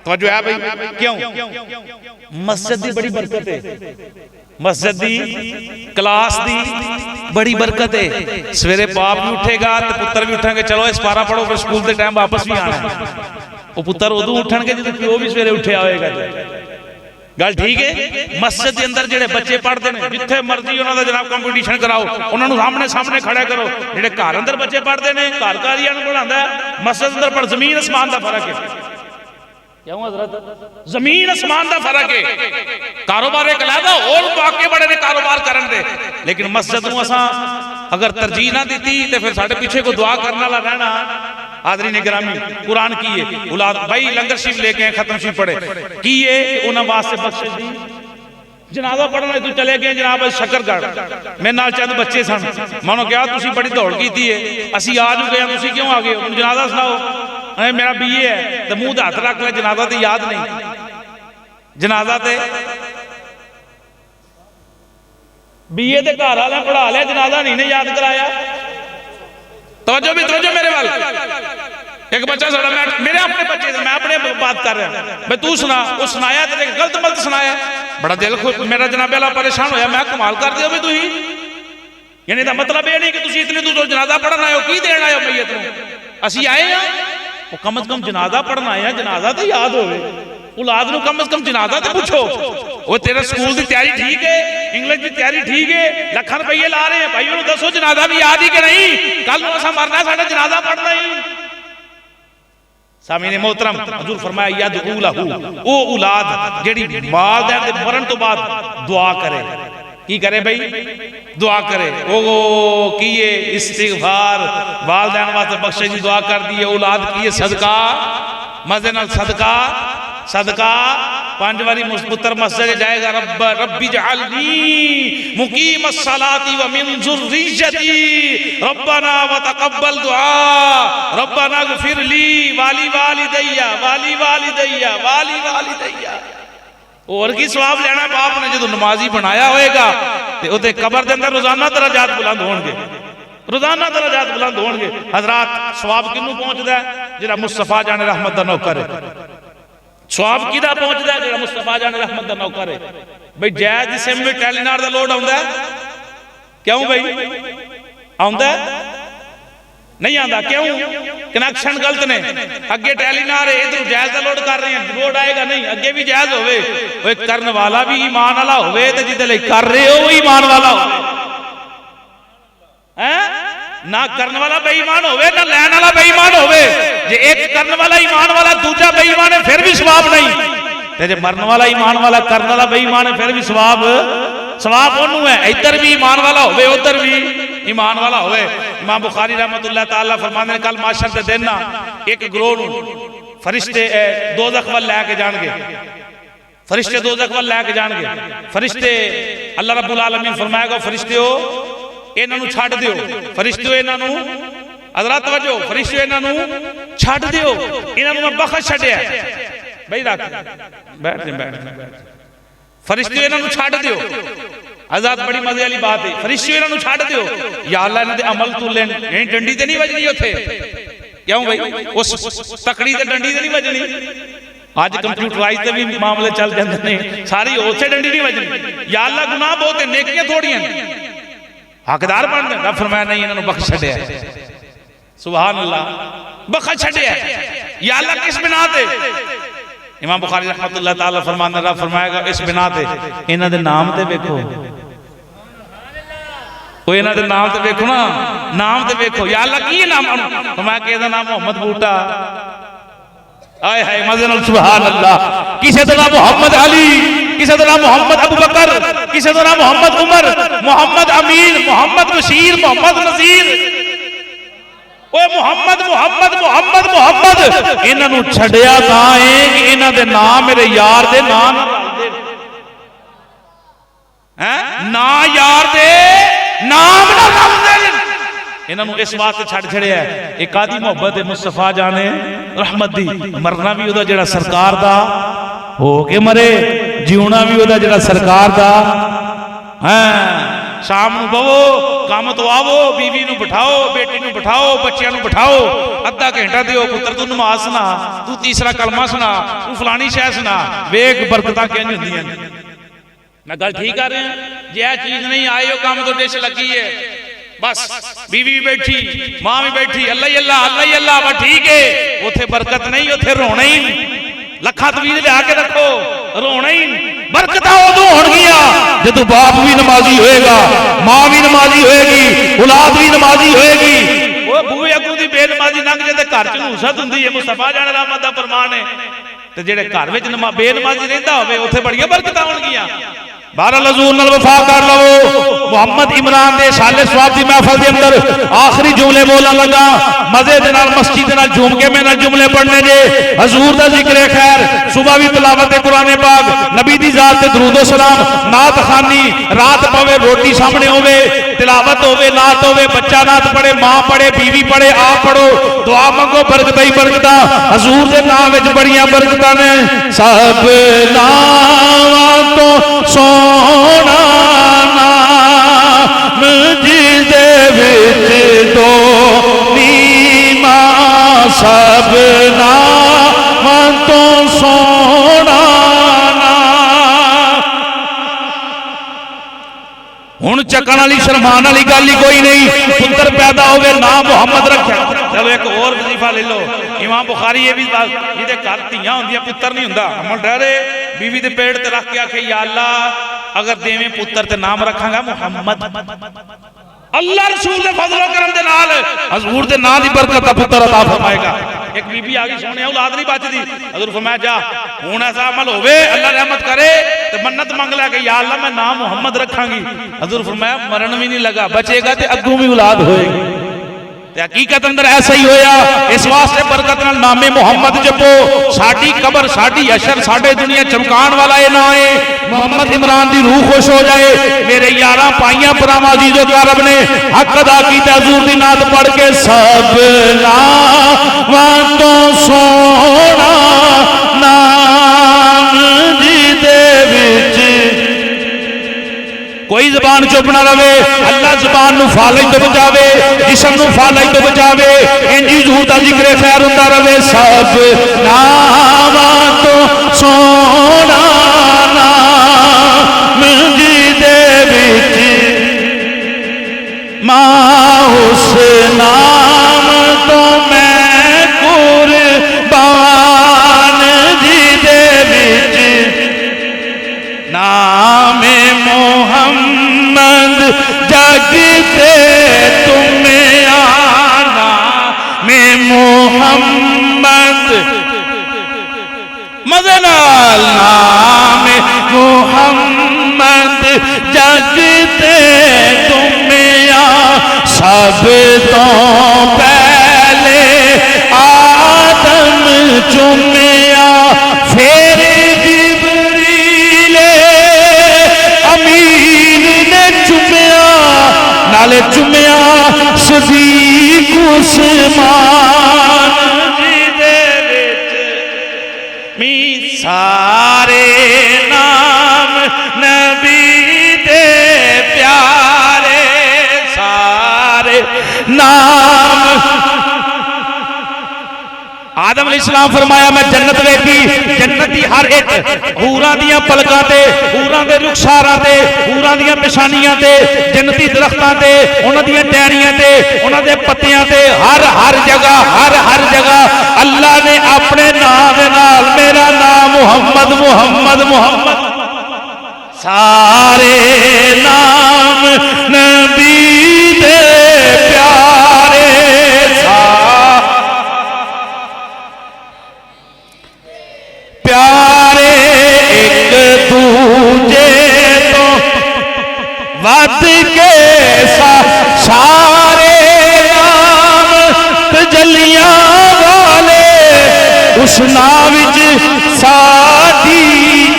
توجہ ہے بھائی، کیوں؟ مسجد دی بڑی برکت ہے، مسجد دی کلاس دی بڑی برکت ہے، سویرے باپ بھی اٹھے گا تو پتر بھی اٹھیں گے، چلو اس پارا پڑھو پھر سکول دے ٹائم واپس بھی آنا ہے، وہ پتر ادو اٹھن گے جب پیو بھی سویرے اٹھے آئے گا، گل ٹھیک ہے. مسجد کے اندر جڑے بچے پڑھتے ہیں جتھے مرضی انہوں نے جناب کمپٹیشن کراؤ, انہوں نے سامنے کھڑے کرو. جڑے گھر اندر بچے پڑھتے ہیں گھر گھریاں پڑھاتا ہے, مسجد اندر پر زمین آسمان دا فرق ہے. کیوں حضرت؟ زمین آسمان دا فرق ہے. کاروبار ایک علیحدہ اور واقع بڑے نے کاروبار کرن دے, لیکن مسجد نوں اساں اگر ترجیح نہ دیتی تو پھر ساڈے پیچھے کو دعا کرنے والا رہنا. حاضرین گرامی, قرآن کی ہے اولاد بھائی لنگر شریف لے کے ختم شریف پڑھے کی ہے کہ انہاں واسطے بخشش دی. جنازہ پڑھنے تو چلے گئے جناب شکر گڑھ, میں نال چند بچے سن, میں نے کہا تسی بڑی دوڑ کیتی ہے, اسی آ چکے ہیں, تسی کیوں آ گئے ہو, جنازہ سناؤ. میرا بی اے ہے تو منہ تے ہاتھ رکھ لے, جنازہ تے یاد نہیں, جنازہ تے بی اے تے گھر والے پڑھا لیا, جنازہ نہیں یاد کرایا. توجہ بھی توجہ میرے وال. ایک بچہ سڑا, میرے اپنے بچے سے میں اپنے بات کر رہا ہوں, میں تو سنا, وہ سنایا تے غلط ملت سنایا, بڑا دل خوش, میرا جناب اللہ پریشان ہویا, میں کمال کر دیا بھی تو ہی, یعنی دا مطلب یہ نہیں کہ تسی اتنے تو جنازہ پڑھنا ہے, کی دینا ہے میت نوں, اسی آئے ہیں وہ کم از کم جنازہ پڑھنا ہے, جنازہ تے یاد ہوئے. اولاد نو کم از کم جنازہ تے پوچھو. وہ تیرے سکول دی تیاری ٹھیک ہے, انگلش دی تیاری ٹھیک ہے, لکھن روپیے لا رہے ہیں, بھائی انہوں دسو جنازہ بھی یاد ہی کہ نہیں, کل نو اسا مرنا ہے, ساڈا جنازہ پڑھنا ہی. سامعین محترم, حضور فرمایا یدعو لہو, او اولاد جیڑی والدین دے مرن تو بعد دعا کرے, کی کرے بھائی, دعا کرے. او کیے استغفار, والدین واسطے بخشش دی دعا کر دیئے, اولاد کیے صدقہ, مزے نال صدقہ, صدقہ 5 باری پتر مسجد جائے گا, ربی جعلنی مقیم الصلاة ومن ذریتی ربنا وتقبل دعا ربنا اغفر لی والی والدیہ والی والدیہ والی والدیہ. اور کی ثواب لینا باپ نے جدو نمازی بنایا ہوئے گا تے ادھے قبر دے اندر روزانہ درجات بلند ہون گے, روزانہ درجات بلند ہون گے. حضرات ثواب کنوں پہنچ دا ہے, جڑا مصطفیٰ جان رحمت دا نوکر ہے. ثواب کیدا پہنچ دا ہے, جڑا مصطفیٰ جان رحمت دا نوکر ہے. بھئی جائز جسم میں ٹیلینار دا لوڈ آؤں دا ہے, کیوں بھئی آؤں دا ہے, نہیں آندہ, کیوں کنیکشن غلط نے, اگے ٹیلینار ہے, ادھر جائز دا لوڈ کر رہے ہیں, لوڈ آئے گا نہیں, اگے بھی جائز ہوئے, وہ ایک کرن والا بھی ایمان والا ہوئے, تو جدے لئے کر رہے ہو وہ ایمان والا ہوئے. نہ کرن والا بے ایمان ہوئے, نہ لین والا بے ایمان ہوئے. جے ایک کرن والا ایمان والا دوجہ بے ایمان ہے پھر بھی ثواب نہیں, جے مرن والا ایمان والا کرن والا بے ایمان ہے پھر بھی ثواب انہوں ہے. ادھر بھی ایمان والا ہوئے, ادھر بھی ایمان والا ہوئے. امام بخاری رحمت اللہ تعالیٰ فرمانے نے کل معاشر دے دینا ایک گروہ فرشتے دوزخ وال لے کے جان گے, فرشتے دوزخ وال لے کے جان گے. فرشتے اللہ رب العالمین فرمائے گا فرشتے ہو انہاں نوں چھڈ دیو, فرشتے ہو انہاں نوں, حضرات توجہ, فرشتے ہو انہاں نوں چھڈ دیو, انہاں نوں میں بخش چھڈیا. بھائی رکھ بیٹھ جائیں, فرشتے ہو انہاں نوں چھڈ دیو. حضرات بڑی مزے والی بات ہے, فرشتے ہو انہاں نوں چھڈ دیو, یا اللہ انہاں دے عمل تو لین, یعنی ڈنڈی تے نہیں وجنی اوتھے, کیوں بھائی اس تکڑی تے ڈنڈی تے نہیں وجنی. آج کمپیوٹرائز تے بھی معاملے چل جاندے نے, ساری اوتھے ڈنڈی نہیں وجنی. یا اللہ گناہ بہت ہیں, نیکیاں تھوڑیاں ہیں, حقدار بن دے. رب فرمایا نہیں, انہوں نے بخش چھڑیا. سبحان اللہ, بخش چھڑیا. یا اللہ کس بنا تے, امام بخاری رحمت اللہ تعالیٰ فرمانا, رب فرمائے گا اس بنا تے انہاں دے نام تے بیکھو, وہ انہاں دے نام تے بیکھو نا, نام تے بیکھو. یا اللہ کی نام انہوں فرمایا کہ ایدہ نام محمد بوٹا, آئے ہائے مزنال سبحان اللہ. کسی طرح محمد علی, کسی طرح محمد ابو بکر, کسی طرح محمد عمر, محمد امین, محمد بشیر, محمد نذیر. اوہ محمد محمد محمد محمد, انہاں نوں چھڑیا تائیں کہ انہاں دے نام میرے یار دے نام نا یار دے نام نہ رب دے, انہاں نوں اس بات چھڑ چھڑیا ہے. ایک آدھی محبت مصطفیٰ جانے رحمت دی, مرنا بھی ہوتا جڑا سرکار دا ہو کے مرے, جیونا بھی ہوتا جڑا سرکار دا. شام نو بہو, کام تو آو, بیوی نو بٹھاؤ, بیٹی نو بٹھاؤ, بچیاں نو بٹھاؤ, ادھا گھنٹہ دیو, پتر تو نماز سنا, تو تیسرا کلمہ سنا, تو فلانی شے سنا, ویک برکتہ کیا نہیں ہوندی ہیں. میں گل ٹھیک آ رہے ہیں, یہ چیز نہیں آئے ہو کام تو ڈش لگی ہے, بس بیوی بھی بیٹھی, ماں بھی بیٹھی, اللہ اللہ اللہ اللہ, بس ٹھیک ہے. اتھے برکت نہیں, اتھے رونا ہی, لکھا تویز لے آ کے رکھو, رونا ہی. برکتاں ادوں ہونگیاں جدوں باپ بھی نمازی ہوئے گا، ماں بھی نمازی ہوئے گی، اولاد بھی نمازی ہوئے گی۔ وہ بوئے اگوں دی بے نمازی لنگ جے تے گھر چ نوست ہوندی ہے، مصطفیٰ جان رحمت دا فرمان ہے، تے جڑے گھر وچ بے نمازی رہندا ہوے اوتھے بڑیاں برکتاں ہونگیاں۔ بہرحال حضور نال وفا کر لو۔ محمد عمران دے سال ثواب دی محفل دے اندر آخری جملے بولن لگا، مزے دے نال مسجد دے نال جھوم کے میں نال جملے پڑھنے جے۔ حضور دا ذکر خیر، صبح بھی تلاوت قرآن پاک، نبی دی ذات تے درود و سلام، نعت خوانی، رات پوے روٹی سامنے ہوے، تلاوت ہوے، نعت ہوے، بچہ نعت پڑھے، ماں پڑھے، بیوی پڑھے، آپ پڑھو، دعا منگو، برکتاں ہی برکتاں۔ حضور دے نام وچ بڑیاں برکتاں نے۔ سب نام تو سونا نام جس دے وچ دو نیما، سب نام تو سونا نام۔ ہن چکن والی شرمان والی گل ہی کوئی نہیں، پتر پیدا ہوئے نام محمد رکھا۔ چلو ایک اور وظیفہ لے لو، امام بخاری یہ بھی بات، یہ دے گھر دھیاں ہوندیاں پتر نہیں ہوندا، ہم ڈرے بیوی دے پیٹ تے رکھ کے آکھے یا اللہ اگر دیویں پتر تے نام رکھاں گا محمد، اللہ رسول دے فضل و کرم دے نال حضور دے نام دی برکت دا پتر عطا فرمائے گا۔ ایک بی بی آگئی سونے اولاد نہیں بچدی، حضور فرمایا جا ہن ایسا عمل ہوے اللہ رحمت کرے تے منت منگ لے کہ یا اللہ میں نام محمد رکھاں گی۔ حضور فرمایا مرن بھی نہیں لگا، بچے گا تے اگوں بھی اولاد ہوئے گی۔ تے حقیقت اندر ایسا ہی ہویا، اس واسطے برکت نال نام محمد جپو، ساڈی قبر ساڈی اشر ساڈے دنیا چمکان والا اے نہ اے، محمد عمران دی روح خوش ہو جائے۔ میرے یاراں پائیاں پراواں عزیز و کرام نے حق ادا کیتا حضور دی نعت پڑھ کے۔ سب نام تو سونا نام جی دے وچ، کوئی زبان چپ نہ رہے، اللہ زبان نو فالج تو بچاوے، جسم نو فالج تو بچاوے، انجی حضور دا ذکر خیر ہوتا رہے۔ سب نام تو سونا نام جی دے وچ، ماں اس نام تو میں قربان جی دے وچ، نام محمد جگتے تمہیں آنا میں محمد مدنال، نام محمد جگتے تمہیں آ، سب تو پہلے آدم چمیا، پھر نالے چمیا صدیق عثمان جی دے وچ، می سارے نام نبی دے پیارے، سارے نام۔ آدم علیہ السلام فرمایا میں جنت ویکھی، جنتی ہر ایک حوراں دیاں پلکاں تے، حوراں دے رخساراں تے، حوراں دیاں پیشانیاں تے، جنتی درختاں تے، انہاں دیاں ٹہنیاں تے، انہاں دے پتیاں تے، ہر جگہ ہر جگہ اللہ نے اپنے نام دے نال میرا نام محمد محمد محمد، سارے نام نبی دے پیارے، پیارے ایک دوجے تو ود کے سارے نام تجلیاں والے، اس نام وچ ساڈی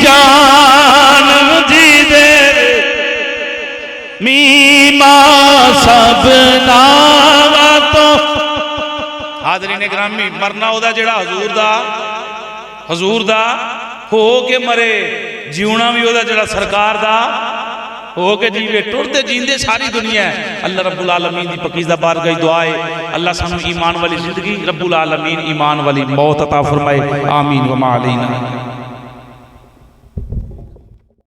جان جی دے میما، سب نام تو۔ حاضرین گرامی، مرنا او دا جڑا حضور دا ہو کے مرے، جیونا بھی ہو دا جڑا سرکار دا ہو کے جیوے، ٹرتے جیندے ساری دنیا ہے۔ اللہ رب العالمین دی پاکیزہ بارگاہ دعا ہے، اللہ سانو ایمان والی زندگی، رب العالمین ایمان والی موت عطا فرمائے، آمین وما علینا۔